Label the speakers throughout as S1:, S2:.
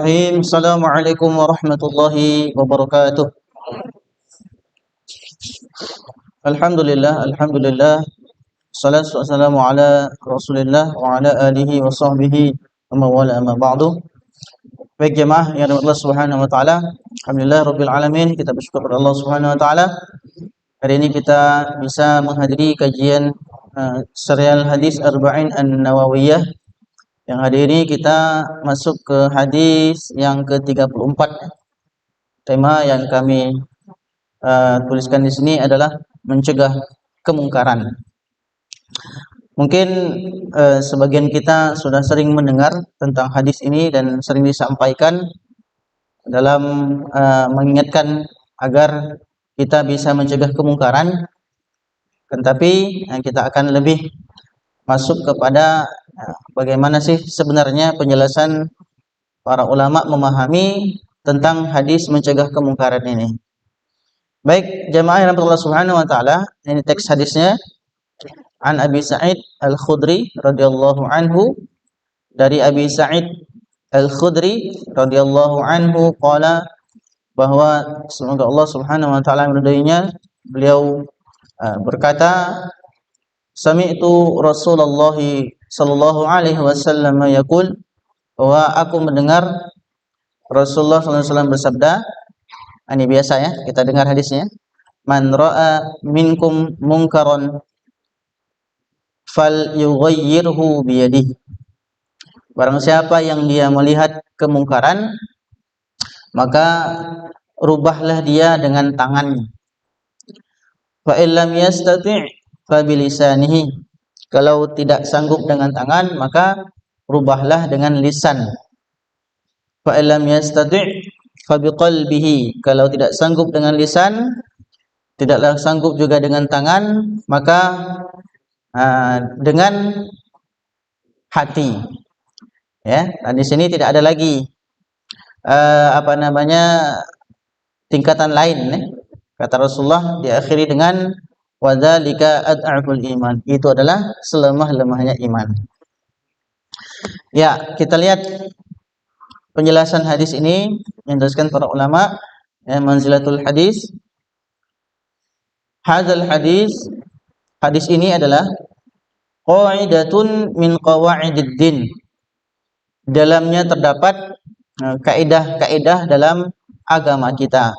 S1: Assalamualaikum warahmatullahi wabarakatuh. Alhamdulillah. Salatu wassalamu ala Rasulillah wa ala alihi wa sahbihi wa mawala amma ba'du. Baik jemaah yang dirahmati Allah Subhanahu wa taala. Alhamdulillah rabbil alamin, kita bersyukur kepada Allah Subhanahu wa taala. Hari ini kita bisa menghadiri kajian serial hadis Arba'in An-Nawawiyah. Yang hari ini kita masuk ke hadis yang ke-34. Tema yang kami tuliskan di sini adalah mencegah kemungkaran. Mungkin sebagian kita sudah sering mendengar tentang hadis ini dan sering disampaikan dalam mengingatkan agar kita bisa mencegah kemungkaran. Tetapi kita akan lebih masuk kepada bagaimana sih sebenarnya penjelasan para ulama memahami tentang hadis mencegah kemungkaran ini. Baik, jemaah yang Allah Subhanahu wa taala, ini teks hadisnya an Abi Sa'id Al-Khudri radhiyallahu anhu, dari Abi Sa'id Al-Khudri radhiyallahu anhu qala, bahwa semoga Allah Subhanahu wa taala meridainya, beliau berkata, sami'tu Rasulullah sallallahu alaihi wasallam yaqul, bahwa aku mendengar Rasulullah sallallahu alaihi wasallam bersabda. Ini biasa ya, kita dengar hadisnya. Man ra'a minkum munkaran fal yughayyirhu biyadihi. Barang siapa yang dia melihat kemungkaran, maka rubahlah dia dengan tangannya. Fa illam yastati' fa bilisanihi. Kalau tidak sanggup dengan tangan, maka rubahlah dengan lisan. Fa illam yastati' fa biqalbihi. Kalau tidak sanggup dengan lisan, tidaklah sanggup juga dengan tangan, maka dengan hati. Ya, dan di sini tidak ada lagi tingkatan lain. Kata Rasulullah diakhiri dengan wadzalika ad'aful iman. Itu adalah selemah-lemahnya iman. Ya, kita lihat penjelasan hadis ini yang dijelaskan para ulama, manzilatul hadis. Hadzal hadis ini adalah qaidatun min qawaidid din. Dalamnya terdapat kaidah-kaidah dalam agama kita.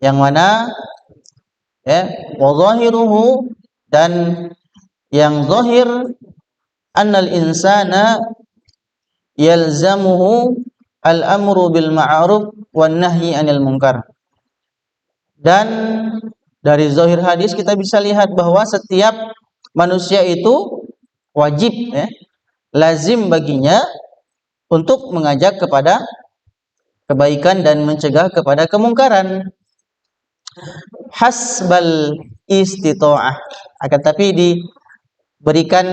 S1: Yang mana wa zahiruhu, dan yang zahir, annal insana yalzamuhu al-amru bil ma'ruf wan nahyi 'anil munkar. Dan dari zahir hadis kita bisa lihat bahwa setiap manusia itu wajib, lazim baginya untuk mengajak kepada kebaikan dan mencegah kepada kemungkaran. Hasbal istita'ah, akan tapi diberikan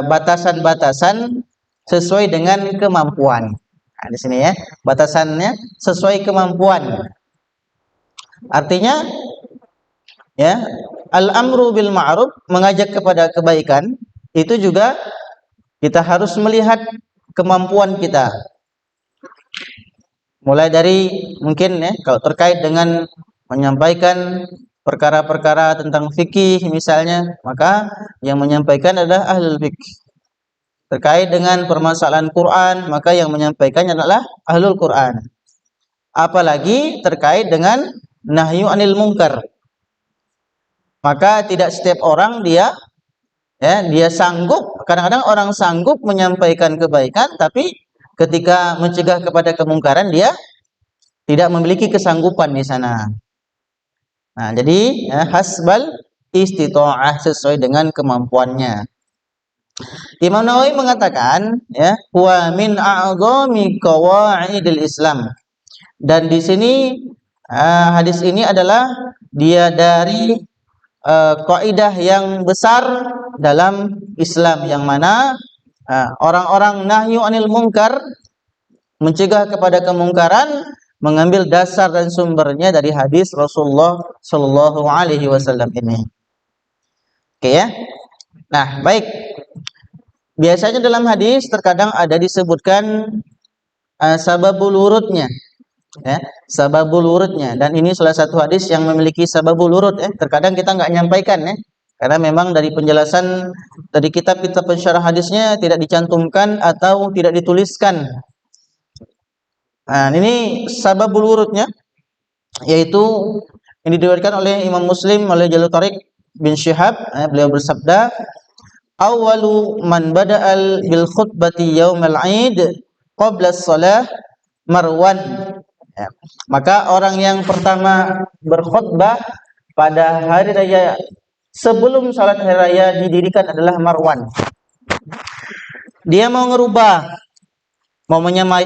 S1: batasan-batasan sesuai dengan kemampuan. Nah, di sini ya, batasannya sesuai kemampuan. Artinya ya, al-amru bil ma'ruf, mengajak kepada kebaikan, itu juga kita harus melihat kemampuan kita. Mulai dari mungkin kalau terkait dengan menyampaikan perkara-perkara tentang fikih misalnya, maka yang menyampaikan adalah ahlul fikih. Terkait dengan permasalahan Quran, maka yang menyampaikannya adalah ahlul Quran. Apalagi terkait dengan nahyu anil munkar, maka tidak setiap orang dia sanggup. Kadang-kadang orang sanggup menyampaikan kebaikan, tapi ketika mencegah kepada kemungkaran dia tidak memiliki kesanggupan di sana. Nah, jadi hasbal istita'ah, sesuai dengan kemampuannya. Imam Nawawi mengatakan, wa min a'zami qawaidil Islam. Dan di sini hadis ini adalah dia dari kaidah yang besar dalam Islam, yang mana orang-orang nahyu anil munkar, mencegah kepada kemungkaran, mengambil dasar dan sumbernya dari hadis Rasulullah Shallallahu alaihi wasallam ini. Oke ya. Nah, baik. Biasanya dalam hadis terkadang ada disebutkan sababul wurudnya, ya, sababul wurudnya. Dan ini salah satu hadis yang memiliki sababul wurud, ya. Terkadang kita nggak nyampaikan, ya, karena memang dari penjelasan dari kitab-kitab pensyarah hadisnya tidak dicantumkan atau tidak dituliskan. Nah, ini sababul wurudnya, yaitu ini diriwayatkan oleh Imam Muslim oleh jalur Tariq bin Syihab, beliau bersabda, "Awwalu man bada'al bil khutbati yaumal 'id qabla shalah Marwan." Ya. Maka orang yang pertama berkhutbah pada hari raya sebelum salat hari raya didirikan adalah Marwan. Dia mau mau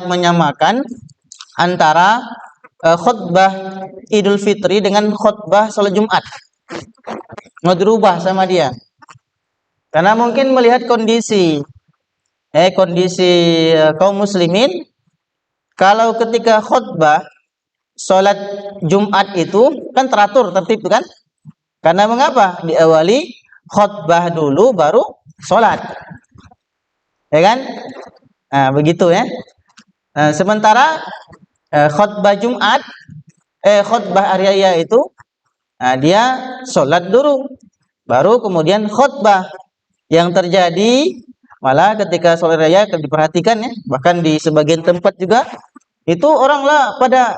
S1: menyamakan antara khutbah Idul Fitri dengan khutbah salat Jumat. Mau dirubah sama dia. Karena mungkin melihat kondisi kaum muslimin, kalau ketika khutbah salat Jumat itu kan teratur tertib kan? Karena mengapa? Diawali khutbah dulu baru salat. Ya kan? Nah, begitu ya. Nah, sementara khutbah Jumat khutbah hari raya itu dia salat dulu baru kemudian khutbah. Yang terjadi malah ketika salat raya diperhatikan, ya, bahkan di sebagian tempat juga itu orang lah pada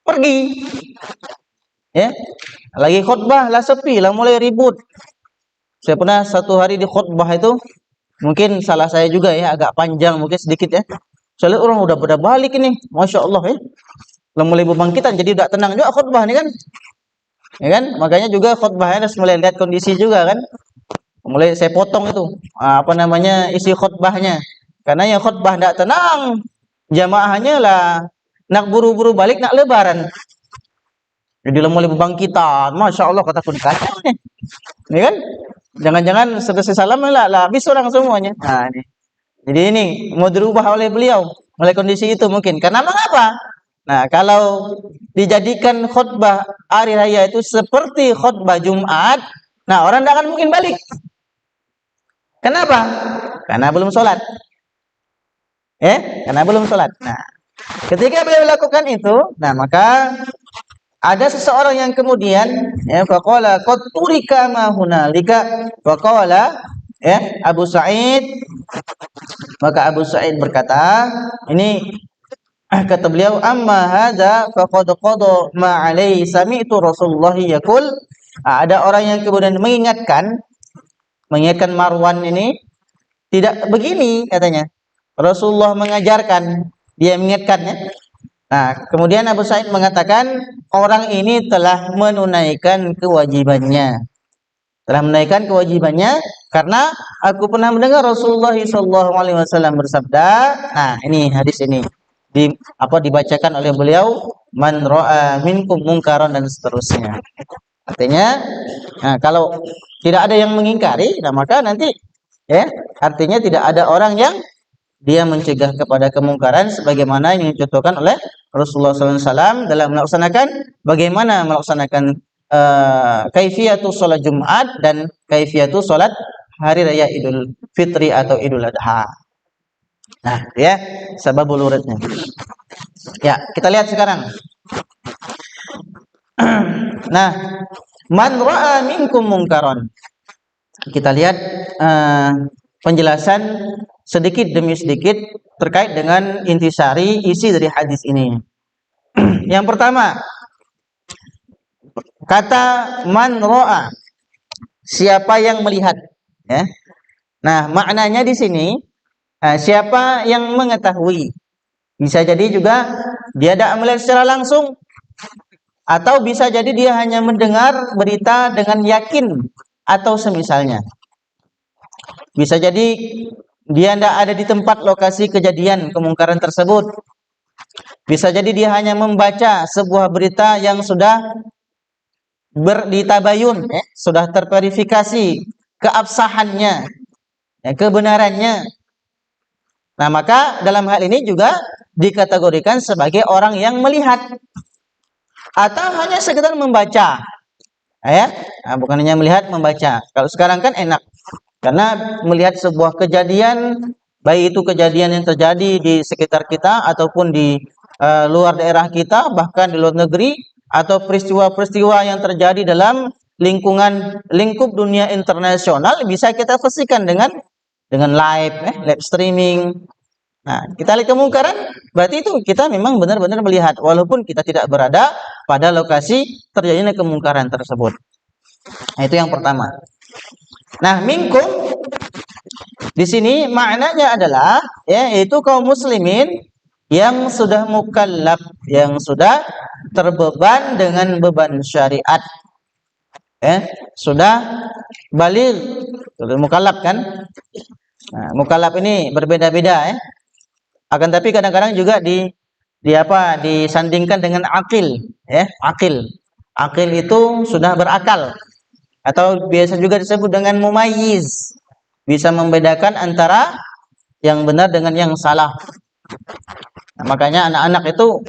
S1: pergi, ya, lagi khutbah lah sepi lah mulai ribut. Saya pernah satu hari di khutbah itu, mungkin salah saya juga ya, agak panjang mungkin sedikit ya. Saya lihat orang udah pada balik ini, masya Allah ya, lah mulai bebangkitan, jadi udah tenang juga khutbah ini kan, ya kan, makanya juga khutbahnya harus mulai lihat kondisi juga kan. Mulai saya potong itu isi khutbahnya, karena yang khutbah tidak tenang jamaahnya lah nak buru-buru balik nak lebaran, jadi mulai bebangkitan, masya Allah kata pun kacau nih, ini kan, jangan-jangan selesai salam lah habis orang semuanya. Nah ini, jadi ini mau dirubah oleh beliau oleh kondisi itu mungkin karena mengapa? Nah kalau dijadikan khutbah hari raya itu seperti khutbah Jumat, nah orang tidak akan mungkin balik. Kenapa? Karena belum sholat. Karena belum sholat. Nah, ketika beliau lakukan itu, nah maka ada seseorang yang kemudian faqala qad turika ma hunalika faqala Abu Sa'id, maka Abu Sa'id berkata, ini kata beliau, amma hadza faqad qada ma alaihi sami'tu Rasulullah yaqul. Ada orang yang kemudian mengingatkan Marwan ini, tidak begini katanya. Rasulullah mengajarkan, dia mengingatkannya. Nah, kemudian Abu Sa'id mengatakan orang ini telah menunaikan kewajibannya. Karena aku pernah mendengar Rasulullah SAW bersabda. Nah, ini hadis ini dibacakan oleh beliau, man ra'a minkum mungkaran dan seterusnya. Artinya, nah, kalau tidak ada yang mengingkari, nah maka nanti artinya tidak ada orang yang dia mencegah kepada kemungkaran sebagaimana yang dicontohkan oleh Rasulullah SAW dalam bagaimana melaksanakan kaifiyatu sholat Jumat dan kaifiyatu sholat hari raya Idul Fitri atau Idul Adha. Nah, sababul wurudnya. Ya, kita lihat sekarang. Nah, man ra'a minkum mungkaron. Kita lihat penjelasan sedikit demi sedikit terkait dengan intisari isi dari hadis ini. Yang pertama, kata man ra'a, siapa yang melihat, ya. Nah, maknanya di sini siapa yang mengetahui. Bisa jadi juga dia tidak melihat secara langsung, atau bisa jadi dia hanya mendengar berita dengan yakin atau semisalnya. Bisa jadi dia tidak ada di tempat lokasi kejadian kemungkaran tersebut. Bisa jadi dia hanya membaca sebuah berita yang sudah ditabayun, sudah terverifikasi keabsahannya, kebenarannya. Nah, maka dalam hal ini juga dikategorikan sebagai orang yang melihat. Atau hanya sekedar membaca, nah, bukan hanya melihat, membaca. Kalau sekarang kan enak, karena melihat sebuah kejadian baik itu kejadian yang terjadi di sekitar kita ataupun di luar daerah kita, bahkan di luar negeri, atau peristiwa-peristiwa yang terjadi dalam lingkup dunia internasional, bisa kita saksikan dengan live streaming. Nah, kita lihat kemungkaran, berarti itu kita memang benar-benar melihat, walaupun kita tidak berada pada lokasi terjadinya kemungkaran tersebut. Nah, itu yang pertama. Nah, minkum di sini maknanya adalah yaitu kaum muslimin yang sudah mukallaf, yang sudah terbeban dengan beban syariat. Sudah baligh, sudah mukallaf kan? Nah, mukallaf ini berbeda-beda Akan tapi kadang-kadang juga disandingkan dengan akil, akil. Akil itu sudah berakal, atau biasa juga disebut dengan mumayyiz, bisa membedakan antara yang benar dengan yang salah. Nah, makanya anak-anak itu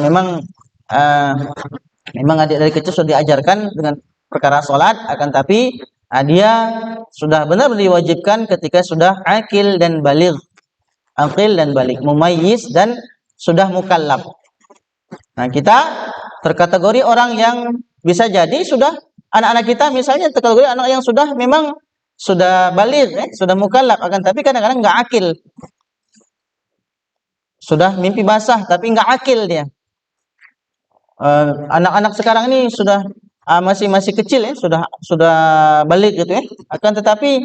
S1: memang dari kecil sudah diajarkan dengan perkara sholat, akan tapi dia sudah benar diwajibkan ketika sudah akil dan baligh, mumayyiz dan sudah mukallaf. Nah, kita terkategori orang yang bisa jadi sudah, anak-anak kita misalnya terkategori anak yang sudah memang sudah baligh, sudah mukallaf, akan tapi kadang-kadang nggak akil. Sudah mimpi basah tapi nggak akil dia. Anak-anak sekarang ini sudah masih kecil sudah baligh gitu Akan tetapi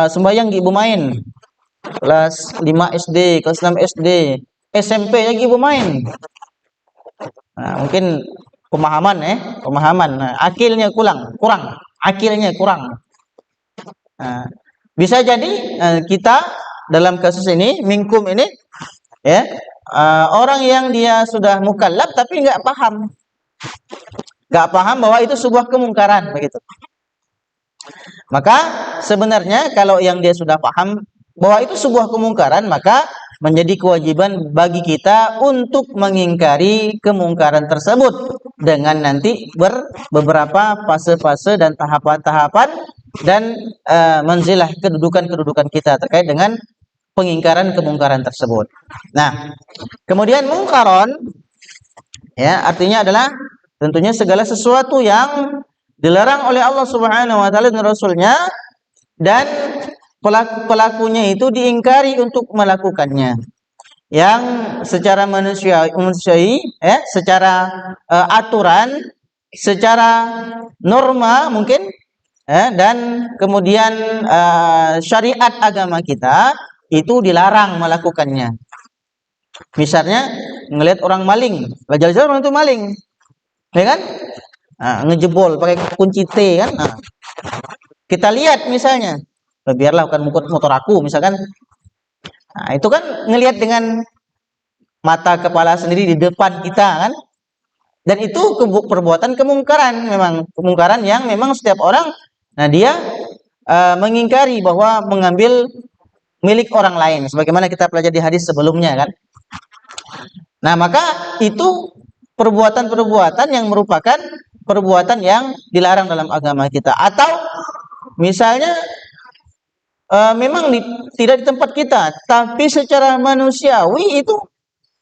S1: sembahyang ibu main. Kelas 5 SD, kelas 6 SD, SMP lagi bermain. Nah, mungkin pemahaman Nah, akilnya kurang. Akilnya kurang. Nah, bisa jadi kita dalam kasus ini, minkum ini orang yang dia sudah mukallaf tapi nggak paham. Nggak paham bahwa itu sebuah kemungkaran begitu. Maka sebenarnya kalau yang dia sudah paham bahwa itu sebuah kemungkaran, maka menjadi kewajiban bagi kita untuk mengingkari kemungkaran tersebut dengan nanti beberapa fase-fase dan tahapan-tahapan dan manzilah kedudukan kita terkait dengan pengingkaran kemungkaran tersebut. Nah, kemudian mungkaron artinya adalah tentunya segala sesuatu yang dilarang oleh Allah Subhanahu wa taala dan Rasulnya, dan pelakunya itu diingkari untuk melakukannya, yang secara manusiawi secara aturan, secara norma mungkin dan kemudian syariat agama kita itu dilarang melakukannya. Misalnya ngelihat orang maling, jalan-jalan orang itu maling, ya kan? Ngejebol pakai kunci T kan? Kita lihat misalnya, biarlah bukan motor aku misalkan. Nah, itu kan ngelihat dengan mata kepala sendiri di depan kita kan. Dan itu perbuatan kemungkaran, memang kemungkaran yang memang setiap orang dia mengingkari bahwa mengambil milik orang lain, sebagaimana kita pelajari di hadis sebelumnya kan. Nah, maka itu perbuatan-perbuatan yang merupakan perbuatan yang dilarang dalam agama kita. Atau misalnya memang tidak di tempat kita, tapi secara manusiawi itu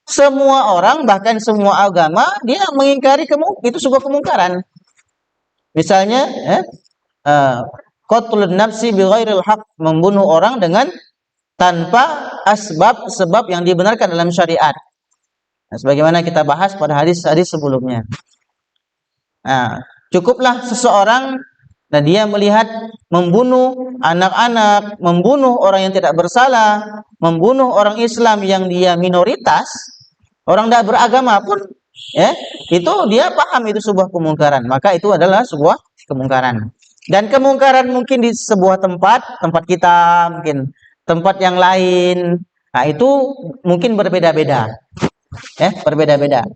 S1: semua orang, bahkan semua agama, dia mengingkari itu sebuah kemungkaran. Misalnya qatlun nafsi bighairil haq, membunuh orang dengan tanpa sebab yang dibenarkan dalam syariat. Nah, sebagaimana kita bahas pada hadis-hadis sebelumnya. Nah, cukuplah seseorang dia melihat membunuh anak-anak, membunuh orang yang tidak bersalah, membunuh orang Islam yang dia minoritas, orang tidak beragama pun, itu dia paham itu sebuah kemungkaran, maka itu adalah sebuah kemungkaran. Dan kemungkaran mungkin di sebuah tempat kita, mungkin tempat yang lain, nah itu mungkin berbeda-beda, berbeda-beda.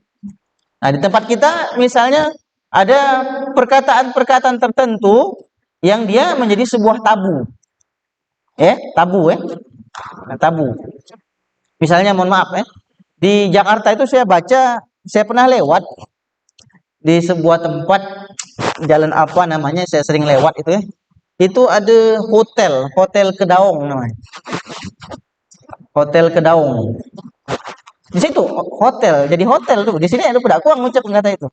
S1: Nah, di tempat kita misalnya ada perkataan-perkataan tertentu yang dia menjadi sebuah tabu. Tabu. Nah, tabu. Misalnya mohon maaf di Jakarta itu saya pernah lewat di sebuah tempat, jalan apa namanya, saya sering lewat itu. Itu ada hotel Kedaung namanya. Hotel Kedaung. Di situ hotel, jadi hotel tuh. Di sini ada pendakwah mengucap kata itu.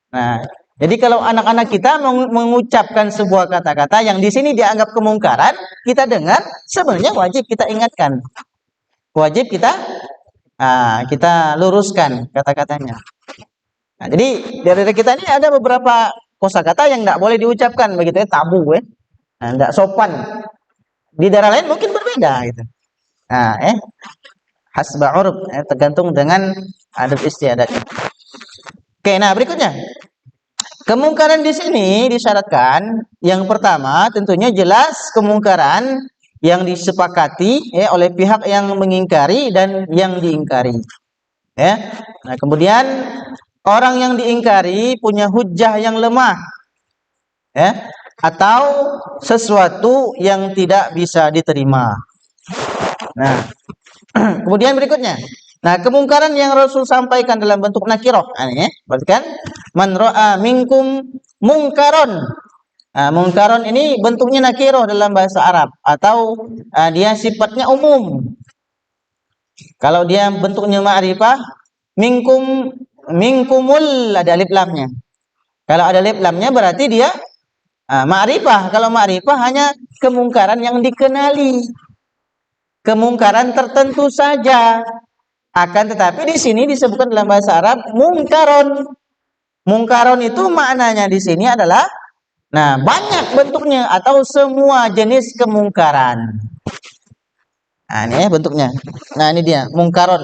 S1: Nah, jadi kalau anak-anak kita mengucapkan sebuah kata-kata yang di sini dianggap kemungkaran, kita dengar, sebenarnya wajib kita ingatkan. Wajib kita luruskan kata-katanya. Nah, jadi dari kita ini ada beberapa kosakata yang tidak boleh diucapkan, begitu ya, tabu ya. Nah, tidak sopan. Di daerah lain mungkin berbeda gitu. Nah, hasba urf, tergantung dengan adat istiadat. Oke, nah berikutnya. Kemungkaran di sini disyaratkan yang pertama tentunya jelas kemungkaran yang disepakati oleh pihak yang mengingkari dan yang diingkari. Ya. Nah, kemudian orang yang diingkari punya hujjah yang lemah. Ya, atau sesuatu yang tidak bisa diterima. Nah, kemudian berikutnya. Nah, kemungkaran yang Rasul sampaikan dalam bentuk nakirah. Berarti kan man ra'a minkum mungkaron. Nah, mungkaron ini bentuknya nakirah dalam bahasa Arab atau dia sifatnya umum. Kalau dia bentuknya ma'rifah, minkumul ada alif lamnya. Kalau ada alif lamnya berarti dia ma'rifah. Kalau ma'rifah hanya kemungkaran yang dikenali. Kemungkaran tertentu saja. Akan tetapi di sini disebutkan dalam bahasa Arab mungkaron. Mungkaron itu maknanya di sini adalah banyak bentuknya atau semua jenis kemungkaran. Nah, ini bentuknya. Nah, ini dia mungkaron.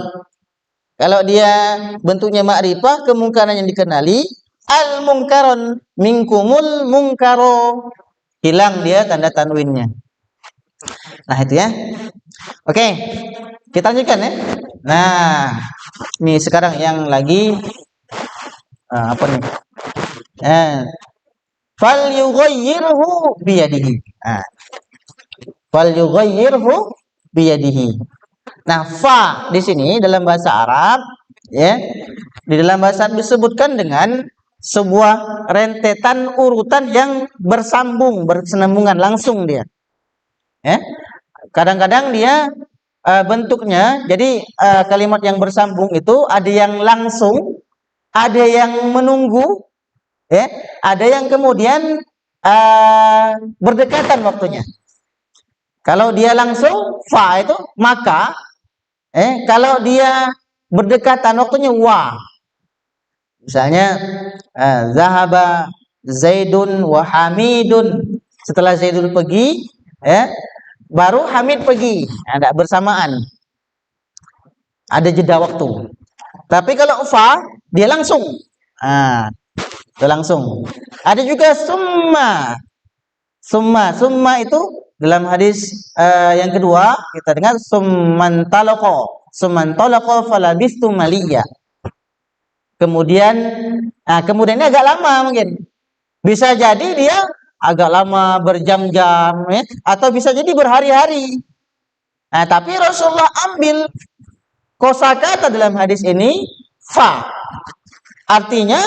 S1: Kalau dia bentuknya ma'rifah, kemungkaran yang dikenali, al-mungkaron minkumul mungkaro. Hilang dia tanda tanwinnya. Nah, itu ya. Oke. Kita lanjutkan ya. Nah, ini sekarang yang lagi apa nih? Fal yughayyirhu biyadihi. Fal yughayyirhu biyadihi. Nah, fa di sini dalam bahasa Arab ya. Di dalam bahasa Arab disebutkan dengan sebuah rentetan urutan yang bersambung, bersenambungan langsung dia. Ya. Kadang-kadang dia bentuknya jadi kalimat yang bersambung itu ada yang langsung, ada yang menunggu, ya, ada yang kemudian berdekatan waktunya. Kalau dia langsung fa itu maka, kalau dia berdekatan waktunya wa. Misalnya zahaba Zaidun wa Hamidun. Setelah Zaidun pergi, baru Hamid pergi, ada bersamaan, ada jeda waktu. Tapi kalau fa dia langsung, dia langsung. Ada juga summa itu dalam hadis yang kedua kita dengar summan talaqo falabistu maliya. Kemudian ini agak lama mungkin. Bisa jadi dia agak lama berjam-jam ya, atau bisa jadi berhari-hari. Nah, tapi Rasulullah ambil kosakata dalam hadis ini fa. Artinya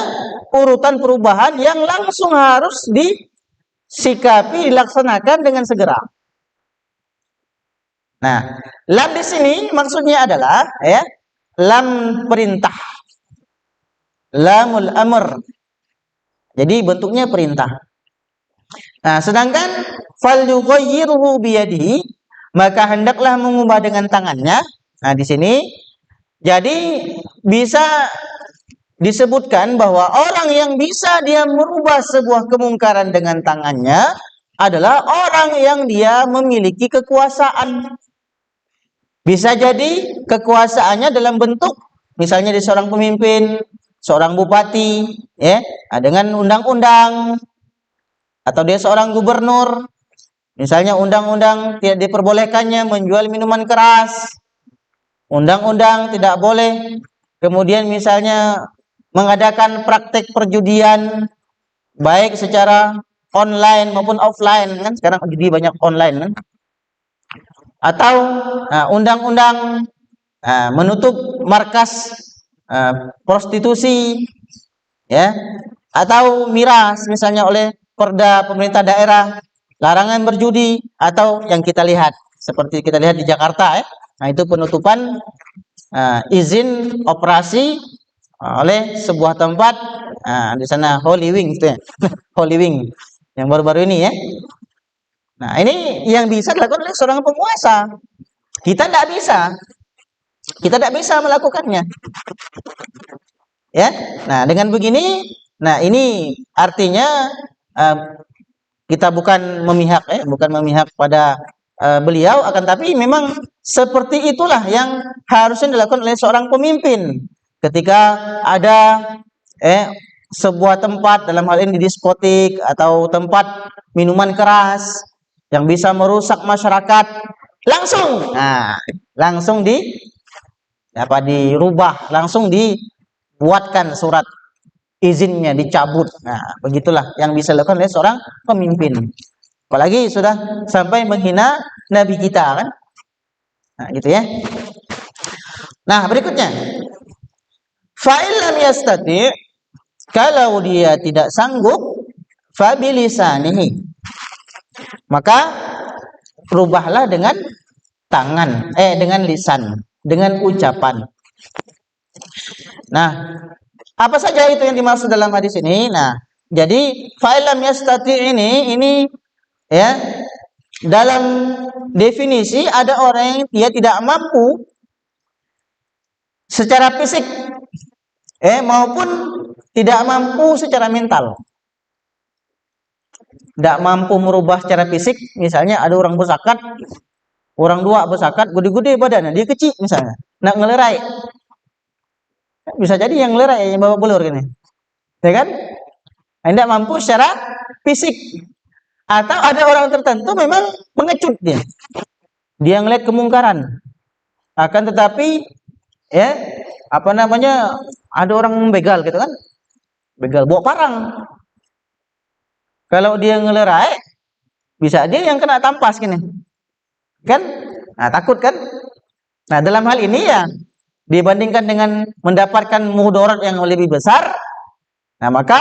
S1: urutan perubahan yang langsung harus disikapi, dilaksanakan dengan segera. Nah, lam di sini maksudnya adalah lam perintah. Lamul amr. Jadi bentuknya perintah. Nah, sedangkan fal yughayyirhu biyadihi, maka hendaklah mengubah dengan tangannya. Nah, di sini jadi bisa disebutkan bahwa orang yang bisa dia merubah sebuah kemungkaran dengan tangannya adalah orang yang dia memiliki kekuasaan. Bisa jadi kekuasaannya dalam bentuk misalnya di seorang pemimpin, seorang bupati, dengan undang-undang, atau dia seorang gubernur, misalnya undang-undang tidak diperbolehkannya menjual minuman keras, undang-undang tidak boleh kemudian misalnya mengadakan praktek perjudian baik secara online maupun offline, kan sekarang judi banyak online kan, atau undang-undang menutup markas prostitusi, ya, atau miras misalnya oleh perda pemerintah daerah, larangan berjudi, atau yang kita lihat seperti kita lihat di Jakarta Nah, itu penutupan izin operasi oleh sebuah tempat. Di sana Holy Wing itu ya. Holy Wing yang baru-baru ini ya. Nah, ini yang bisa dilakukan oleh seorang penguasa. Kita tidak bisa. Kita tidak bisa melakukannya. Ya. Nah, dengan begini, nah ini artinya kita bukan memihak pada beliau, akan tapi memang seperti itulah yang harusnya dilakukan oleh seorang pemimpin ketika ada sebuah tempat, dalam hal ini diskotik atau tempat minuman keras yang bisa merusak masyarakat, langsung dirubah, langsung dibuatkan surat izinnya dicabut. Nah, begitulah yang bisa dilakukan oleh seorang pemimpin. Apalagi sudah sampai menghina nabi kita kan. Nah, gitu ya. Nah, berikutnya. Fa'il lam yastati', kalau dia tidak sanggup, fa bilisanihi, maka rubahlah dengan tangan, dengan lisan, dengan ucapan. Nah, apa saja itu yang dimaksud dalam hadis ini? Nah, jadi fa'il lam yastati' ini ya, dalam definisi ada orang yang dia tidak mampu secara fisik maupun tidak mampu secara mental. Tidak mampu merubah secara fisik, misalnya ada orang berzakat, orang dua berzakat, gede-gede badannya, dia kecil misalnya, nak ngelerai. Bisa jadi yang ngelerai yang bawa belur gini. Ya kan? Tidak mampu secara fisik. Atau ada orang tertentu memang mengecut dia. Dia ngelihat kemungkaran. Akan tetapi ada orang begal gitu kan. Begal bawa parang. Kalau dia ngelerai, bisa dia yang kena tampas gini. Kan? Nah, takut kan? Nah, dalam hal ini ya dibandingkan dengan mendapatkan mudarat yang lebih besar, nah maka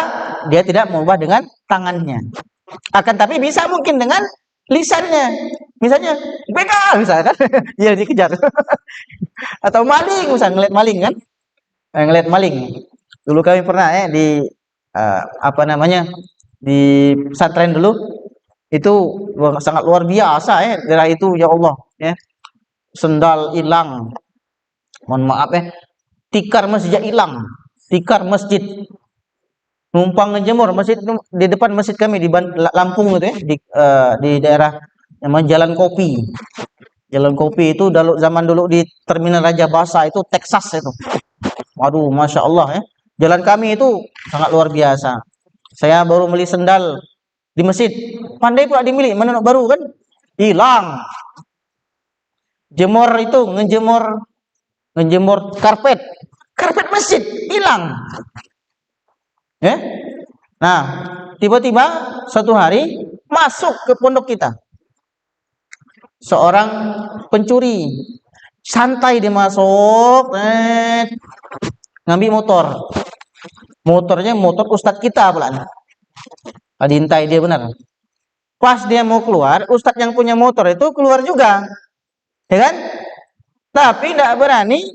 S1: dia tidak mengubah dengan tangannya. Akan tapi bisa mungkin dengan lisannya. Misalnya begal misalkan, dia dikejar. Atau maling, misalnya ngeliat maling kan? Ngeliat maling. Dulu kami pernah di di pesantren dulu, itu sangat luar biasa daerah itu, ya Allah ya. Sendal hilang. Mohon maaf tikar masjid hilang. Tikar masjid. Numpang ngejemur masjid di depan masjid kami di Lampung gitu ya, di daerah namanya Jalan Kopi. Jalan Kopi itu zaman dulu di Terminal Raja Basa itu Texas itu. Waduh, masya Allah ya. Jalan kami itu sangat luar biasa. Saya baru beli sendal di masjid, pandai pula dimilih, mana baru kan, hilang. Jemur itu ngejemur karpet masjid hilang. Nah, tiba-tiba suatu hari masuk ke pondok kita seorang pencuri, santai dia masuk, ngambil motornya motor ustadz kita pula. Diintai dia benar. Pas dia mau keluar, ustadz yang punya motor itu keluar juga, ya kan? Tapi tidak berani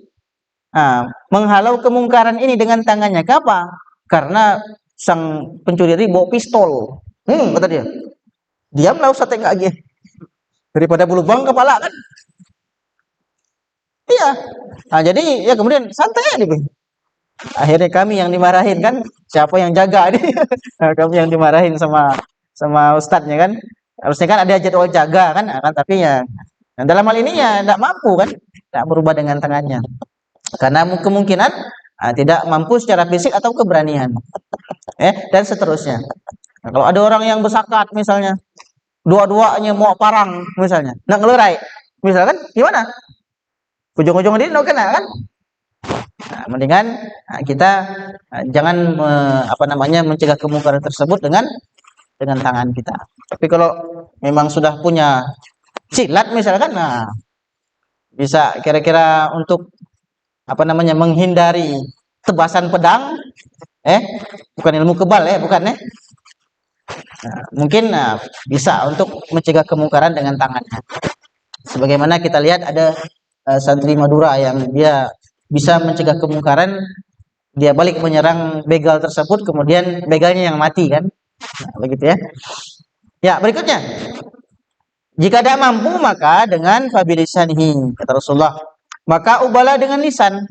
S1: menghalau kemungkaran ini dengan tangannya. Kenapa? Karena sang pencuri ini bawa pistol. Kata dia. Diamlah ustadz enggak lagi. Daripada berlubang kepala kan? Iya. Nah, jadi ya kemudian santai aja nih. Akhirnya kami yang dimarahin kan, siapa yang jaga nih? Kami yang dimarahin sama ustadznya kan. Harusnya kan ada jadwal jaga kan, tapi ya dalam hal ini ya tidak mampu kan, tidak berubah dengan tangannya. Karena kemungkinan tidak mampu secara fisik atau keberanian. Dan seterusnya. Nah, kalau ada orang yang berzakat misalnya, dua-duanya mau parang misalnya, nak ngelerai, misalkan gimana? Ujung-ujung dia no kena kan? Nah, mendingan kita jangan mencegah kemungkaran tersebut dengan tangan kita. Tapi kalau memang sudah punya silat misalkan, nah bisa kira-kira untuk menghindari tebasan pedang, bukan ilmu kebal bukan mungkin bisa untuk mencegah kemungkaran dengan tangannya. Sebagaimana kita lihat ada santri Madura yang dia bisa mencegah kemungkaran, dia balik menyerang begal tersebut, kemudian begalnya yang mati kan. Nah, begitu ya. Ya, berikutnya. Jika tidak mampu maka dengan fabilisanihi, kata Rasulullah. Maka ubahlah dengan lisan.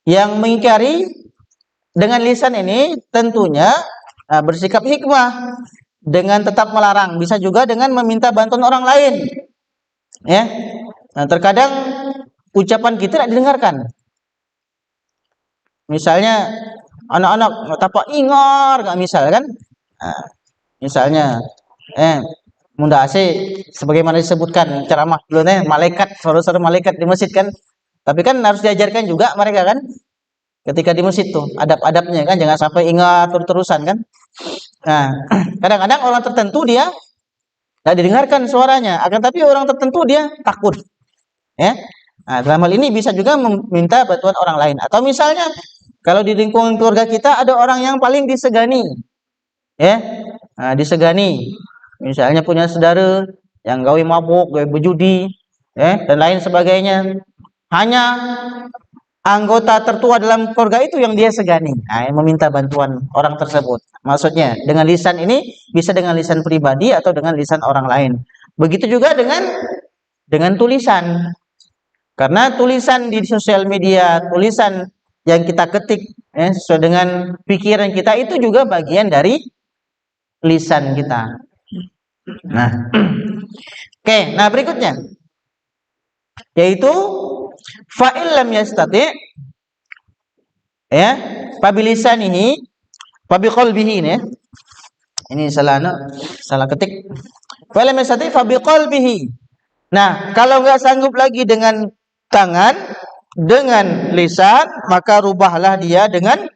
S1: Yang mengingkari dengan lisan ini tentunya bersikap hikmah dengan tetap melarang. Bisa juga dengan meminta bantuan orang lain. Ya. Nah, terkadang ucapan kita tidak didengarkan. Misalnya anak-anak tapak ingar nggak misal kan? Nah, misalnya Munda AC sebagaimana disebutkan ceramah dulu malaikat, saudara-saudara malaikat di masjid kan. Tapi kan harus diajarkan juga mereka kan ketika di masjid tuh adab-adabnya kan, jangan sampai ingat terus-terusan kan. Nah, kadang-kadang orang tertentu dia tidak didengarkan suaranya, akan tapi orang tertentu dia takut. Ya. Nah, dalam hal ini bisa juga meminta bantuan orang lain. Atau misalnya kalau di lingkungan keluarga kita ada orang yang paling disegani. Ya. Nah, disegani. Misalnya punya saudara yang gawe mabuk, gawe berjudi, dan lain sebagainya. Hanya anggota tertua dalam keluarga itu yang dia segani. Nah, yang meminta bantuan orang tersebut. Maksudnya dengan lisan ini bisa dengan lisan pribadi atau dengan lisan orang lain. Begitu juga dengan tulisan. Karena tulisan di sosial media, tulisan yang kita ketik sesuai dengan pikiran kita itu juga bagian dari lisan kita. Nah, oke, nah berikutnya yaitu fa'il lam yastati, ya, pabilisanihi fabiqalbihi ini ya. Ini salah ketik. Fa'il lam yastati fabiqalbihi. Nah, kalau nggak sanggup lagi dengan tangan, dengan lisan, maka rubahlah dia dengan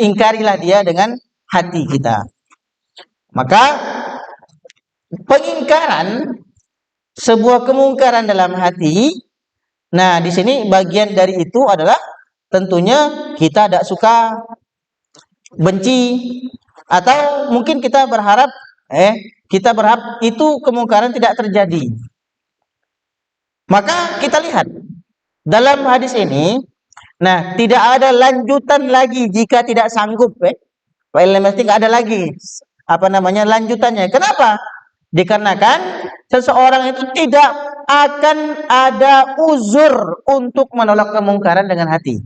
S1: ingkarilah dia dengan hati kita. Maka pengingkaran sebuah kemungkaran dalam hati. Nah, di sini bagian dari itu adalah tentunya kita tidak suka, benci, atau mungkin kita berharap itu kemungkaran tidak terjadi. Maka kita lihat dalam hadis ini, nah tidak ada lanjutan lagi jika tidak sanggup. Mesti nggak ada lagi lanjutannya. Kenapa? Dikarenakan seseorang itu tidak akan ada uzur untuk menolak kemungkaran dengan hati.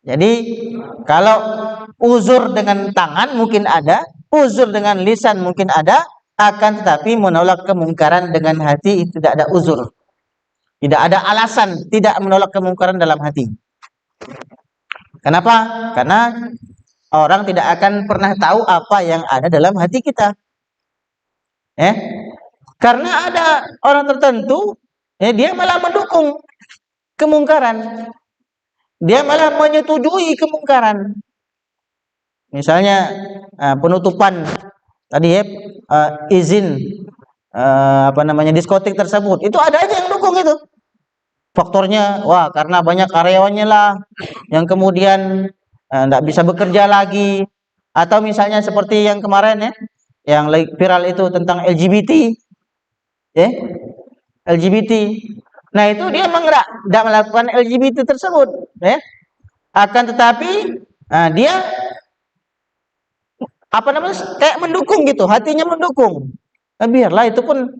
S1: Jadi kalau uzur dengan tangan mungkin ada, uzur dengan lisan mungkin ada, akan tetapi menolak kemungkaran dengan hati itu tidak ada uzur. Tidak ada alasan tidak menolak kemungkaran dalam hati. Kenapa? Karena orang tidak akan pernah tahu apa yang ada dalam hati kita. Karena ada orang tertentu, dia malah mendukung kemungkaran. Dia malah menyetujui kemungkaran. Misalnya penutupan tadi izin diskotik tersebut, itu ada aja yang dukung itu. Faktornya, wah karena banyak karyawannya lah yang kemudian tidak bisa bekerja lagi. Atau misalnya seperti yang kemarin yang viral itu tentang LGBT, LGBT. Nah itu dia tidak melakukan LGBT tersebut, akan tetapi dia kayak mendukung gitu, hatinya mendukung. Nah, biarlah itu pun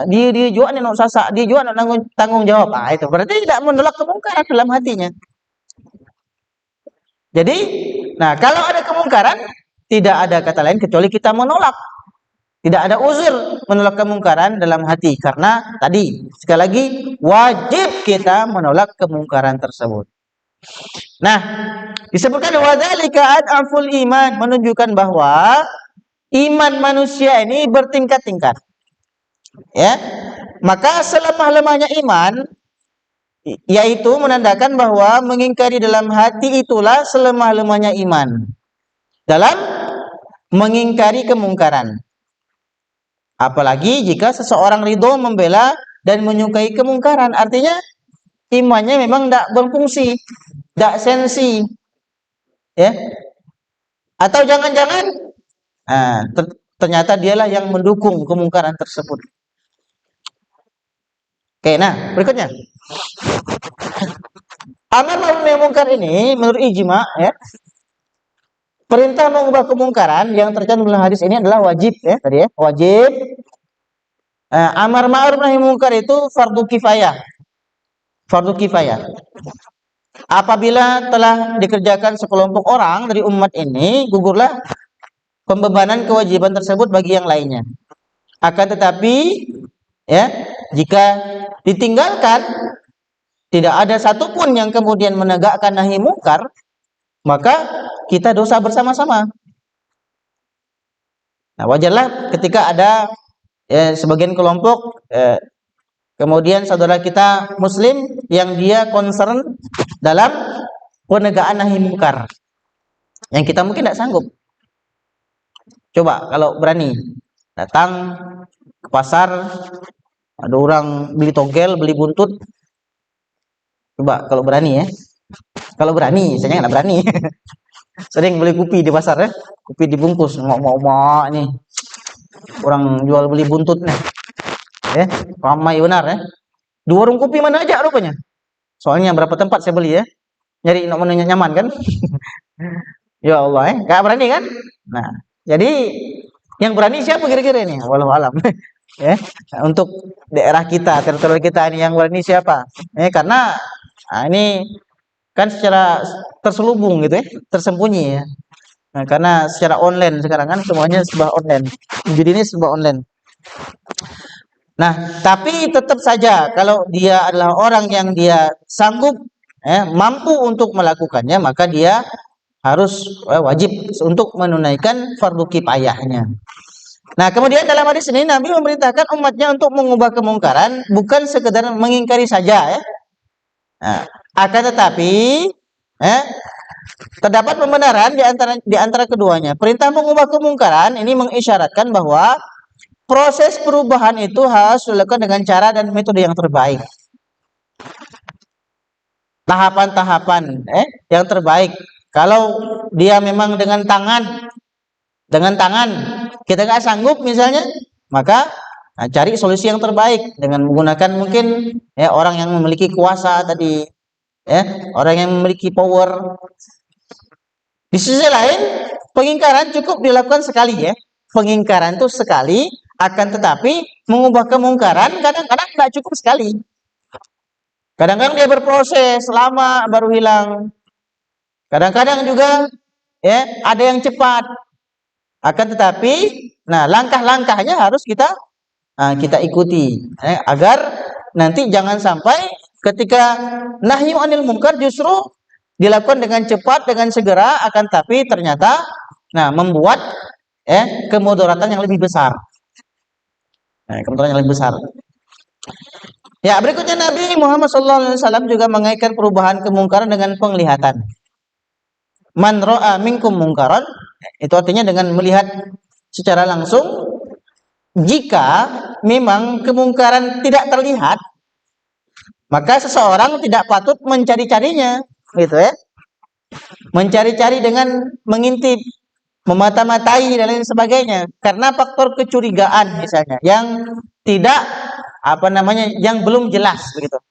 S1: dia juga nih sasa, dia juga tanggung jawab. Itu berarti tidak menolak kemungkaran dalam hatinya. Jadi, nah kalau ada kemungkaran, tidak ada kata lain kecuali kita menolak. Tidak ada uzur menolak kemungkaran dalam hati. Karena tadi, sekali lagi, wajib kita menolak kemungkaran tersebut. Nah, disebutkan wadzalika ad'aful iman, menunjukkan bahwa iman manusia ini bertingkat-tingkat. Ya. Maka selemah-lemahnya iman yaitu menandakan bahwa mengingkari dalam hati itulah selemah-lemahnya iman dalam mengingkari kemungkaran. Apalagi jika seseorang ridho membela dan menyukai kemungkaran, artinya imannya memang tidak berfungsi, tidak sensi, ya. Atau jangan-jangan ternyata dialah yang mendukung kemungkaran tersebut. Oke, nah berikutnya. Amar ma'ruf nahi mungkar ini menurut ijma ya, perintah mengubah kemungkaran yang tercantum dalam hadis ini adalah wajib ya tadi ya, wajib. Amar ma'ruf nahi mungkar itu fardu kifayah. Fardu kifayah. Apabila telah dikerjakan sekelompok orang dari umat ini, gugurlah pembebanan kewajiban tersebut bagi yang lainnya. Akan tetapi ya, jika ditinggalkan, tidak ada satupun yang kemudian menegakkan nahi mungkar, maka kita dosa bersama-sama. Nah, wajarlah ketika ada sebagian kelompok kemudian saudara kita muslim yang dia concern dalam penegakan nahi mungkar yang kita mungkin tidak sanggup. Coba kalau berani datang ke pasar, ada orang beli togel, beli buntut. Coba kalau berani ya. Kalau berani, saya nggak berani. Sering beli kopi di pasar ya, kopi dibungkus, mau nih. Orang jual beli buntut nih. Ya, ramai benar ya. Di warung kopi mana aja rupanya. Soalnya berapa tempat saya beli ya. Nyari menunya nyaman kan? Ya Allah ya, nggak berani kan? Nah, jadi yang berani siapa kira-kira ini? Walau alam. Ya, untuk daerah kita, teritori kita ini yang berani siapa? Karena ini kan secara terselubung gitu ya, tersembunyi ya. Nah, karena secara online sekarang kan semuanya serba online. Jadi ini serba online. Nah, tapi tetap saja kalau dia adalah orang yang dia sanggup, mampu untuk melakukannya, maka dia harus wajib untuk menunaikan fardu kifayahnya. Nah, kemudian dalam hadis ini Nabi memerintahkan umatnya untuk mengubah kemungkaran, bukan sekedar mengingkari saja ya. Nah, akan tetapi terdapat pembenaran di antara keduanya. Perintah mengubah kemungkaran ini mengisyaratkan bahwa proses perubahan itu harus dilakukan dengan cara dan metode yang terbaik. Tahapan-tahapan yang terbaik. Kalau dia memang dengan tangan kita nggak sanggup misalnya, maka cari solusi yang terbaik dengan menggunakan mungkin orang yang memiliki kuasa tadi, orang yang memiliki power. Di sisi lain, pengingkaran cukup dilakukan sekali ya. Pengingkaran itu sekali, akan tetapi mengubah kemungkaran kadang-kadang nggak cukup sekali. Kadang-kadang dia berproses lama baru hilang. Kadang-kadang juga ada yang cepat. Akan tetapi, nah langkah-langkahnya harus kita ikuti agar nanti jangan sampai ketika nahyu anil munkar justru dilakukan dengan cepat, dengan segera, akan tapi ternyata membuat kemudaratan yang lebih besar. Kemudaratan yang lebih besar. Ya, berikutnya Nabi Muhammad SAW juga mengaitkan perubahan kemungkaran dengan penglihatan. Man ra'a minkum mungkaran, itu artinya dengan melihat secara langsung. Jika memang kemungkaran tidak terlihat, maka seseorang tidak patut mencari-carinya, gitu ya. Mencari-cari dengan mengintip, memata-matai dan lain sebagainya, karena faktor kecurigaan misalnya yang tidak yang belum jelas begitu.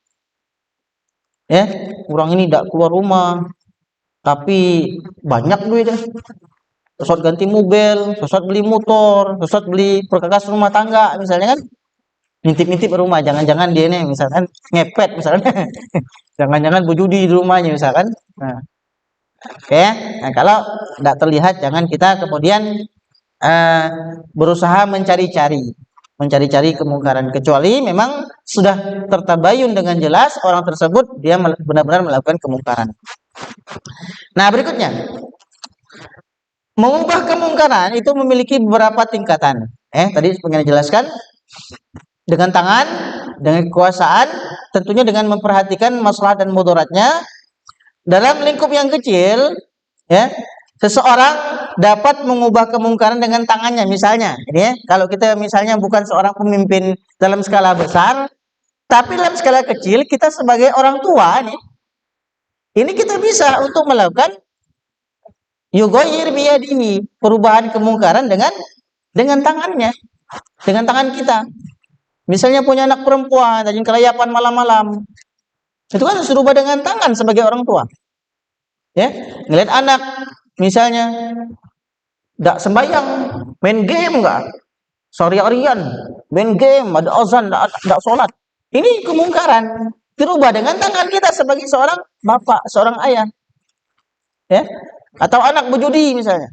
S1: Ya, orang ini tidak keluar rumah, tapi banyak duitnya. Sesat ganti mobil, sesat beli motor, sesat beli perkakas rumah tangga misalnya kan. Ngintip-ngintip rumah, jangan-jangan dia nih misalkan ngepet misalnya. Jangan-jangan berjudi di rumahnya misalkan. Nah, oke. Nah, kalau tidak terlihat jangan kita kemudian berusaha mencari-cari kemungkaran, kecuali memang sudah tertabayun dengan jelas orang tersebut dia benar-benar melakukan kemungkaran. Nah, berikutnya, mengubah kemungkaran itu memiliki beberapa tingkatan. Tadi pengen jelaskan dengan tangan, dengan kekuasaan, tentunya dengan memperhatikan maslahat dan mudaratnya. Dalam lingkup yang kecil, seseorang dapat mengubah kemungkaran dengan tangannya. Misalnya, kalau kita misalnya bukan seorang pemimpin dalam skala besar, tapi dalam skala kecil kita sebagai orang tua ini kita bisa untuk melakukan yugoyir biyadihi, perubahan kemungkaran dengan dengan tangannya, dengan tangan kita. Misalnya punya anak perempuan, rajin kelayapan malam-malam, itu kan harus dirubah dengan tangan sebagai orang tua. Ya, ngelihat anak misalnya tidak sembahyang, main game enggak, seharian main game, ada azan, tidak sholat. Ini kemungkaran. Dirubah dengan tangan kita sebagai seorang bapak, seorang ayah. Ya, atau anak berjudi misalnya,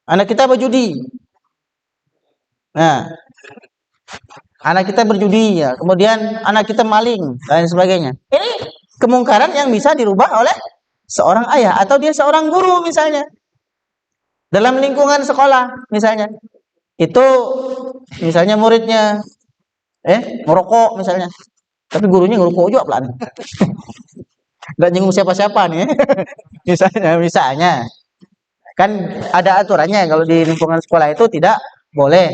S1: anak kita berjudi. Nah, anak kita berjudi ya, kemudian anak kita maling dan sebagainya. Ini kemungkaran yang bisa dirubah oleh seorang ayah atau dia seorang guru misalnya. Dalam lingkungan sekolah misalnya. Itu misalnya muridnya merokok misalnya. Tapi gurunya ngerokok juga pelan. Enggak nyinggung siapa-siapa nih. misalnya. Kan ada aturannya kalau di lingkungan sekolah itu tidak boleh,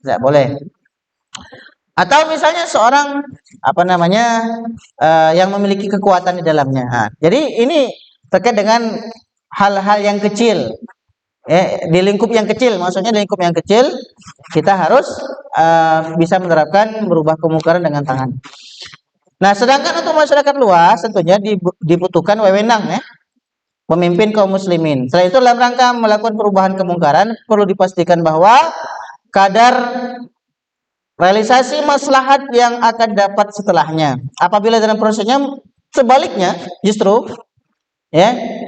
S1: tidak boleh. Atau misalnya seorang yang memiliki kekuatan di dalamnya. Nah, jadi ini terkait dengan hal-hal yang kecil. Di lingkup yang kecil, maksudnya di lingkup yang kecil kita harus bisa menerapkan merubah kemungkaran dengan tangan. Nah, sedangkan untuk masyarakat luas tentunya dibutuhkan wewenang pemimpin kaum muslimin. Setelah itu dalam rangka melakukan perubahan kemungkaran perlu dipastikan bahwa kadar realisasi maslahat yang akan dapat setelahnya. Apabila dalam prosesnya sebaliknya justru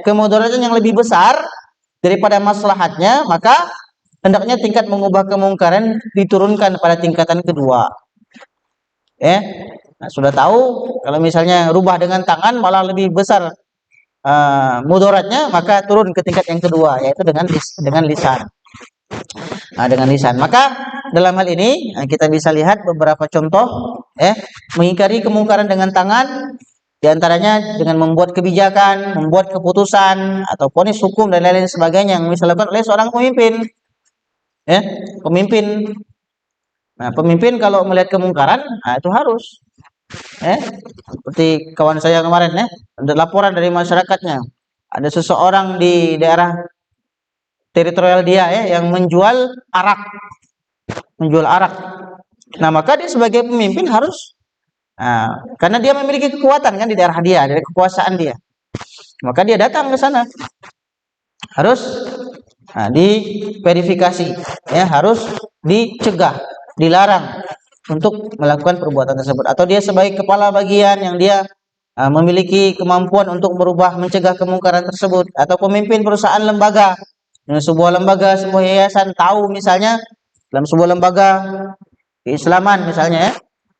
S1: kemudaratan yang lebih besar daripada maslahatnya, maka hendaknya tingkat mengubah kemungkaran diturunkan pada tingkatan kedua. Nah, sudah tahu kalau misalnya rubah dengan tangan malah lebih besar mudaratnya, maka turun ke tingkat yang kedua, yaitu dengan lisan. Nah, dengan lisan. Maka dalam hal ini kita bisa lihat beberapa contoh mengingkari kemungkaran dengan tangan, diantaranya dengan membuat kebijakan, membuat keputusan atau vonis hukum dan lain-lain sebagainya yang bisa dilakukan oleh seorang pemimpin. Pemimpin. Nah, pemimpin kalau melihat kemungkaran, itu harus seperti kawan saya kemarin ada laporan dari masyarakatnya, ada seseorang di daerah teritorial dia yang menjual arak. Nah, maka dia sebagai pemimpin harus karena dia memiliki kekuatan kan di daerah dia, dari kekuasaan dia. Maka dia datang ke sana. Harus diverifikasi, harus dicegah, dilarang untuk melakukan perbuatan tersebut. Atau dia sebagai kepala bagian yang dia memiliki kemampuan untuk mencegah kemungkaran tersebut, atau pemimpin perusahaan lembaga, sebuah lembaga, sebuah yayasan, tahu misalnya dalam sebuah lembaga keislaman misalnya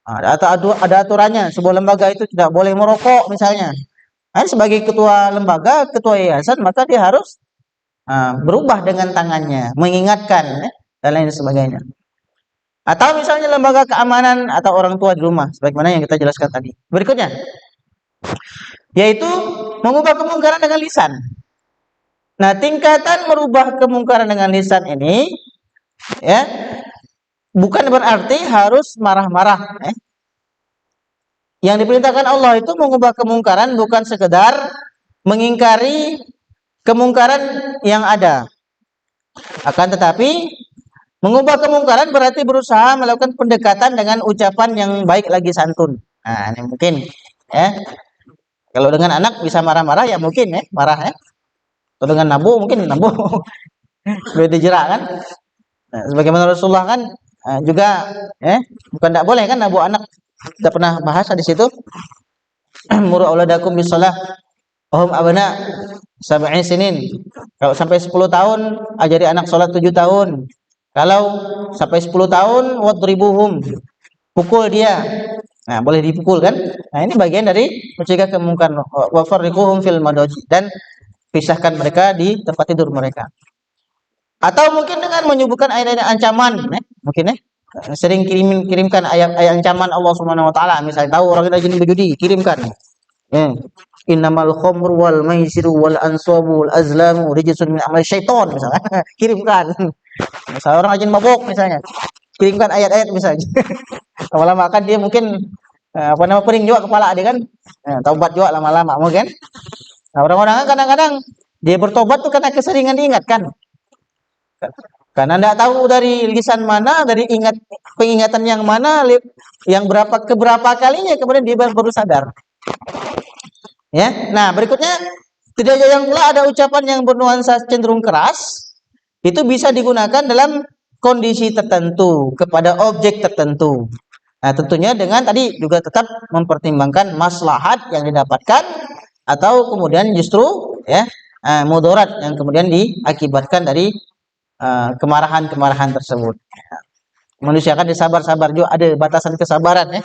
S1: atau ada aturannya sebuah lembaga itu tidak boleh merokok misalnya. Sebagai ketua lembaga, ketua yayasan, maka dia harus berubah dengan tangannya, mengingatkan dan lain sebagainya. Atau misalnya lembaga keamanan atau orang tua di rumah, sebagaimana yang kita jelaskan tadi. Berikutnya, yaitu mengubah kemungkaran dengan lisan. Nah, tingkatan merubah kemungkaran dengan lisan ini, bukan berarti harus marah-marah. Yang diperintahkan Allah itu mengubah kemungkaran bukan sekedar mengingkari kemungkaran yang ada. Akan tetapi mengubah kemungkaran berarti berusaha melakukan pendekatan dengan ucapan yang baik lagi santun. Nah, ini mungkin kalau dengan anak bisa marah-marah ya mungkin marah Atau dengan nabu mungkin nabu. Sudah dijerak kan? Nah, sebagaimana Rasulullah kan juga bukan tidak boleh kan nabu anak. Kita pernah bahas di situ. Muru auladakum bisalah wahum abna sab'i sinin. Kalau sampai 10 tahun ajari anak salat 7 tahun. Kalau sampai 10 tahun wadribuhum, pukul dia. Nah, boleh dipukul kan? Nah, ini bagian dari mencegah kemungkaran. Wa farriquhum fil madaji, dan pisahkan mereka di tempat tidur mereka. Atau mungkin dengan menyebutkan ayat-ayat ancaman, mungkin sering kirimkan ayat-ayat ancaman Allah Subhanahu wa taala. Misalnya tahu orang rajin berjudi, kirimkan. Innamal khamru wal maisiru wal ansabu wal azlamu rijsun min amali syaiton misalnya. Kirimkan. Misalnya orang rajin mabuk misalnya. Kirimkan ayat-ayat misalnya. Lama-lama kan dia mungkin pening juga kepala dia kan. Taubat juga lama-lama mungkin. Nah, orang-orang kan kadang-kadang dia bertobat tuh karena keseringan diingatkan. Karena tidak tahu dari lisan mana, dari pengingatan yang mana, yang keberapa kalinya kemudian dia baru sadar. Ya, nah berikutnya tidak jarang pula ada ucapan yang bernuansa cenderung keras, itu bisa digunakan dalam kondisi tertentu kepada objek tertentu. Nah, tentunya dengan tadi juga tetap mempertimbangkan maslahat yang didapatkan atau kemudian justru ya mudarat yang kemudian diakibatkan dari kemarahan-kemarahan tersebut. Manusia kan disabar-sabar juga, ada batasan kesabaran ya.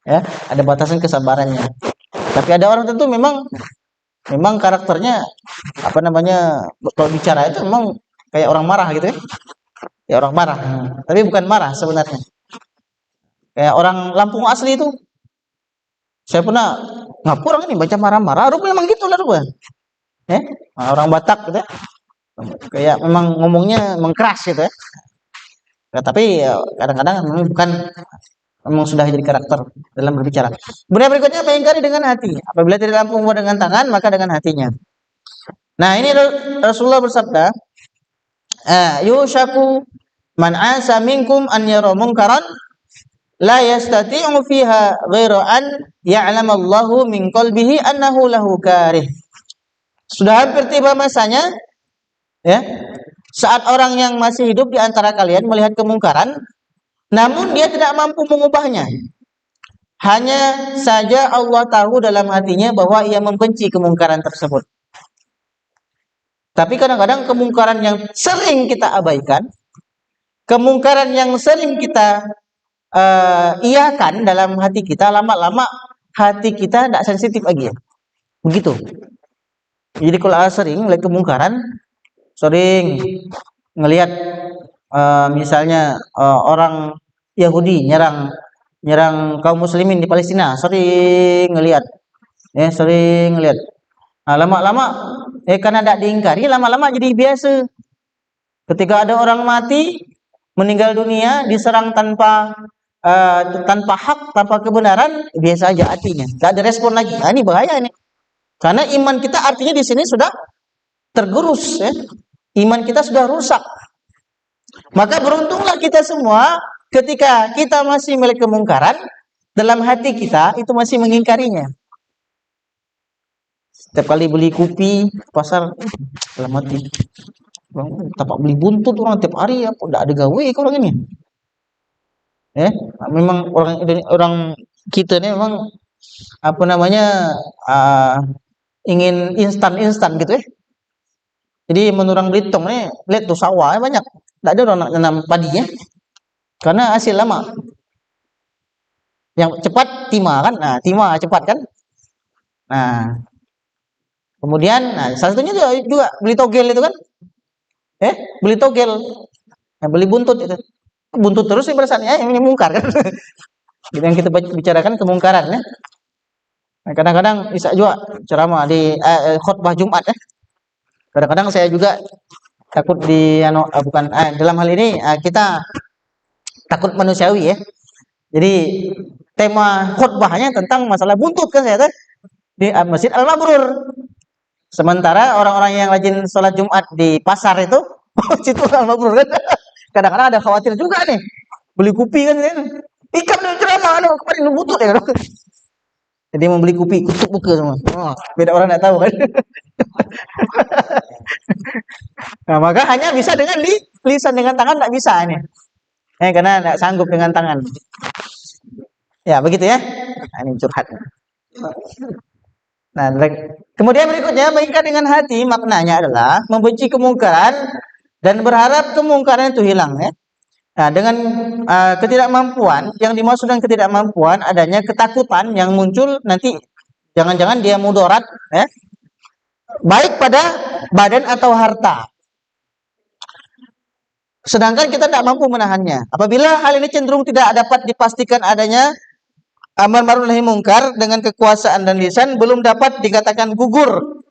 S1: Ya, ada batasan kesabarannya. Tapi ada orang tentu memang karakternya apa namanya kalau bicara itu memang kayak orang marah gitu ya. Ya orang marah. Tapi bukan marah sebenarnya. Kayak orang Lampung asli itu. Saya pernah ngapur orang ini baca marah-marah, rupanya memang gitu lah rupanya. Ya, orang Batak gitu ya. Kayak memang ngomongnya mengkeras gitu ya. Nah, tapi kadang-kadang memang sudah jadi karakter dalam berbicara. Kemudian berikutnya mengingkari dengan hati. Apabila tidak mampu membuat dengan tangan, maka dengan hatinya. Nah, ini Rasulullah bersabda, "Yushaku man asa minkum an yara munkaran la yastati'u fiha ghairu an ya'lamallahu min qalbihi annahu lahu karih." Sudah hampir tiba masanya ya, saat orang yang masih hidup di antara kalian melihat kemungkaran, namun dia tidak mampu mengubahnya. Hanya saja Allah tahu dalam hatinya bahwa ia membenci kemungkaran tersebut. Tapi kadang-kadang kemungkaran yang sering kita abaikan, kemungkaran yang sering kita iakan dalam hati kita, lama-lama hati kita tidak sensitif lagi ya. Begitu. Jadi kalau sering melihat kemungkaran, sering ngelihat misalnya orang Yahudi nyerang kaum muslimin di Palestina, sering ngelihat ya, sering ngelihat. Nah, lama-lama karena tidak diingkari, lama-lama jadi biasa. Ketika ada orang mati, meninggal dunia, diserang tanpa hak, tanpa kebenaran, biasa aja hatinya, tidak ada respon lagi. Nah, ini bahaya ini. Karena iman kita artinya di sini sudah tergerus ya. Iman kita sudah rusak. Maka beruntunglah kita semua ketika kita masih melihat kemungkaran, dalam hati kita itu masih mengingkarinya. Setiap kali beli kopi pasar, dalam hati, tapak beli buntut orang tiap hari ya, tidak ada gawe ke orang ini. Memang orang kita ini memang apa namanya ingin instan gitu ya. Jadi menurut orang Belitung nih, lihat tuh sawah banyak, tidak ada orang nanam padi ya, karena hasil lama. Yang cepat timah kan, nah timah cepat kan. Nah, kemudian, salah satunya juga beli togel itu kan, beli togel, beli buntut itu, buntut terus sih perasaannya, ini mungkar kan. Jadi yang kita bicarakan kemungkaran ya. Nah, kadang-kadang bisa juga ceramah di khutbah Jumat ya. Kadang-kadang saya juga takut dalam hal ini kita takut manusiawi ya. Jadi tema khutbahnya tentang masalah buntut kan saya di Masjid Al-Mabrur. Sementara orang-orang yang rajin sholat Jumat di pasar itu, situ Al-Mabrur kan. Kadang-kadang ada khawatir juga nih, beli kopi kan, ikan dan ceramah, kemarin buntut ya. Jadi membeli kopi, kutuk buka semua. Beda orang tidak tahu kan. Nah, maka hanya bisa dengan lisan, dengan tangan tidak bisa ini. Karena tidak sanggup dengan tangan. Ya begitu ya. Nah, ini curhat. Nah, kemudian berikutnya mengingkar dengan hati, maknanya adalah membenci kemungkaran dan berharap kemungkaran itu hilang ya. Nah, dengan ketidakmampuan, yang dimaksud dengan ketidakmampuan adanya ketakutan yang muncul nanti jangan-jangan dia mudarat ya, baik pada badan atau harta. Sedangkan kita tidak mampu menahannya. Apabila hal ini cenderung tidak dapat dipastikan adanya amar ma'ruf nahi mungkar dengan kekuasaan dan lisan belum dapat dikatakan gugur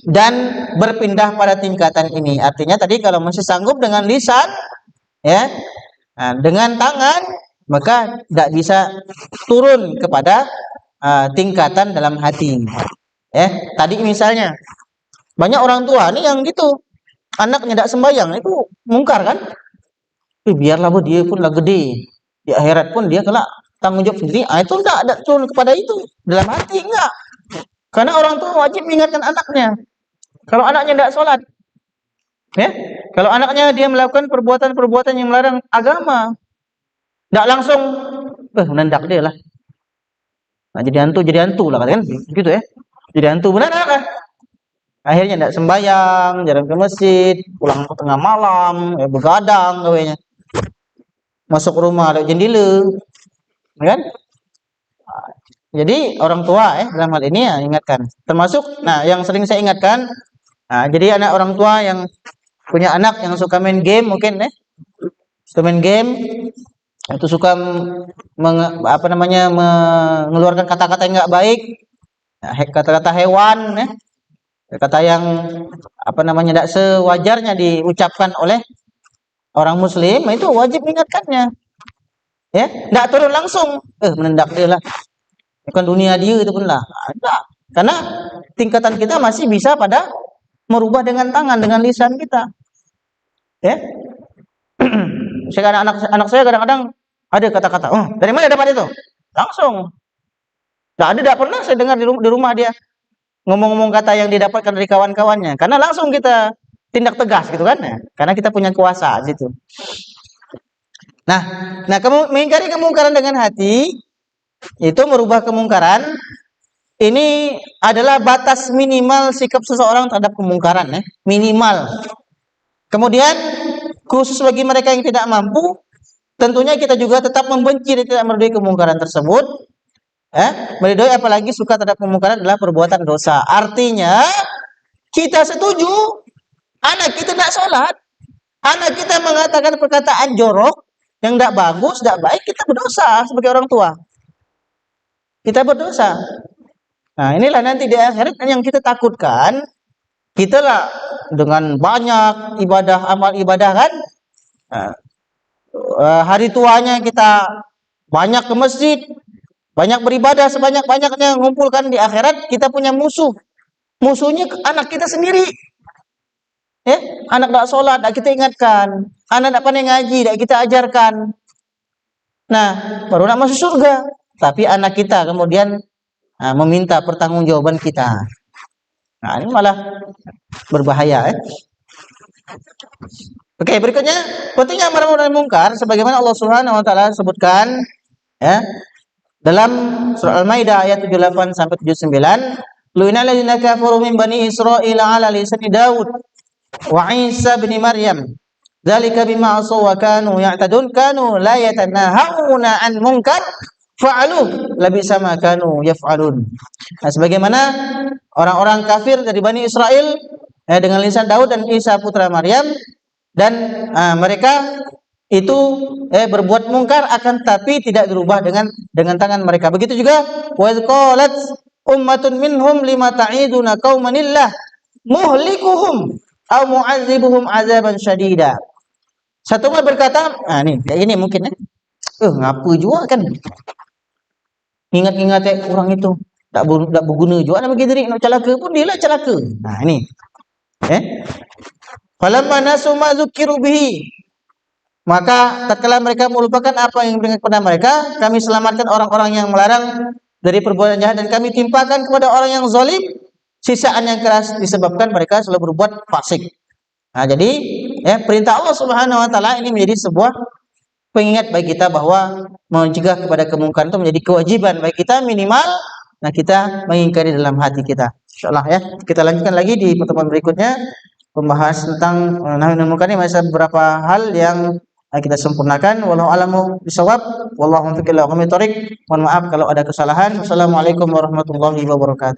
S1: dan berpindah pada tingkatan ini. Artinya tadi kalau masih sanggup dengan lisan ya, dengan tangan, maka tidak bisa turun kepada tingkatan dalam hati. Tadi misalnya banyak orang tua nih yang gitu, anaknya tidak sembahyang itu mungkar kan? Biarlah bu, dia pun lah gede. Di akhirat pun dia kelak tanggung jawab sendiri. Itu enggak ada turun kepada itu. Dalam hati enggak. Karena orang tua wajib mengingatkan anaknya. Kalau anaknya tidak sholat, ya, kalau anaknya dia melakukan perbuatan-perbuatan yang melarang agama, tidak langsung, menendak dia lah. Nah, jadi hantu lah kan, gitu ya. Jadi hantu benar kan? Akhirnya tidak sembahyang, jarang ke masjid, pulang ke tengah malam, begadang, gawainya. Masuk rumah ada jendela, kan? Jadi orang tua dalam hal ini ya ingatkan. Termasuk, nah yang sering saya ingatkan, nah, jadi anak orang tua yang punya anak yang suka main game mungkin suka main game, itu suka mengeluarkan kata-kata yang nggak baik, kata-kata hewan, kata yang tidak sewajarnya diucapkan oleh orang muslim, itu wajib mengingatkannya, ya, tidak turun langsung menendak dia lah, bukan dunia dia itu pun lah, enggak, karena tingkatan kita masih bisa pada merubah dengan tangan, dengan lisan kita, ya. Sekarang anak saya kadang-kadang ada kata-kata, dari mana dapat itu? Langsung. Tidak pernah saya dengar di rumah dia ngomong-ngomong kata yang didapatkan dari kawan-kawannya, karena langsung kita tindak tegas gitu kan, ya? Karena kita punya kuasa situ. Nah, mengingkari kemungkaran dengan hati itu merubah kemungkaran. Ini adalah batas minimal sikap seseorang terhadap kemungkaran, minimal. Kemudian khusus bagi mereka yang tidak mampu, tentunya kita juga tetap membenci dan tidak meridhoi kemungkaran tersebut. Meridhoi apalagi suka terhadap kemungkaran adalah perbuatan dosa. Artinya kita setuju anak kita tidak sholat, anak kita mengatakan perkataan jorok yang tidak bagus, tidak baik, kita berdosa sebagai orang tua. Kita berdosa. Nah, inilah nanti di akhirat yang kita takutkan. Kita lah dengan banyak amal ibadah kan, hari tuanya kita banyak ke masjid, banyak beribadah sebanyak-banyaknya, ngumpulkan di akhirat kita punya musuhnya anak kita sendiri, anak tak sholat, tak kita ingatkan, anak tak pandai ngaji, tak kita ajarkan, nah baru nak masuk surga, tapi anak kita kemudian meminta pertanggungjawaban kita. Nah, ini malah berbahaya. Oke, berikutnya pentingnya amar ma'ruf nahi munkar sebagaimana Allah Subhanahu wa taala sebutkan dalam surah Al-Maidah ayat 78 sampai 79, lu'inal ladzina kafaru min bani Israil 'ala lisani Daud wa Isa bin Maryam dzalika bima asaw wa kanu ya'tadun kanu la yatanahawna 'an munkar fa'alu labisa ma kanu yaf'alun. Nah, sebagaimana orang-orang kafir dari Bani Israel dengan lisan Daud dan Isa putra Maryam, dan mereka itu berbuat mungkar akan tapi tidak dirubah dengan tangan mereka. Begitu juga wa qalat ummatun minhum lima ta'iduna qaumanillah muhlikuhum aw mu'adzibuhum 'adzaban syadida. Satu umat berkata, ini mungkin ngapa juga kan ingat-ingat orang itu tak berguna juga nak bagi diri, nak celaka pun dia lah celaka. Nah, ini falamma nasu ma dzukiru bihi, maka tatkala mereka melupakan apa yang diberikan kepada mereka, kami selamatkan orang-orang yang melarang dari perbuatan jahat dan kami timpakan kepada orang yang zalim sisaan yang keras disebabkan mereka selalu berbuat fasik. Nah, jadi perintah Allah Subhanahu wa taala ini menjadi sebuah pengingat bagi kita bahwa mencegah kepada kemungkaran itu menjadi kewajiban bagi kita minimal. Nah, kita mengingkari dalam hati kita. Insyaallah kita lanjutkan lagi di pertemuan berikutnya membahas tentang nahi munkar ini, masih beberapa hal yang kita sempurnakan. Wallahu a'lamu bishawab. Wallahu muwaffiq ila aqwamit thoriq. Mohon maaf kalau ada kesalahan. Wassalamualaikum warahmatullahi wabarakatuh.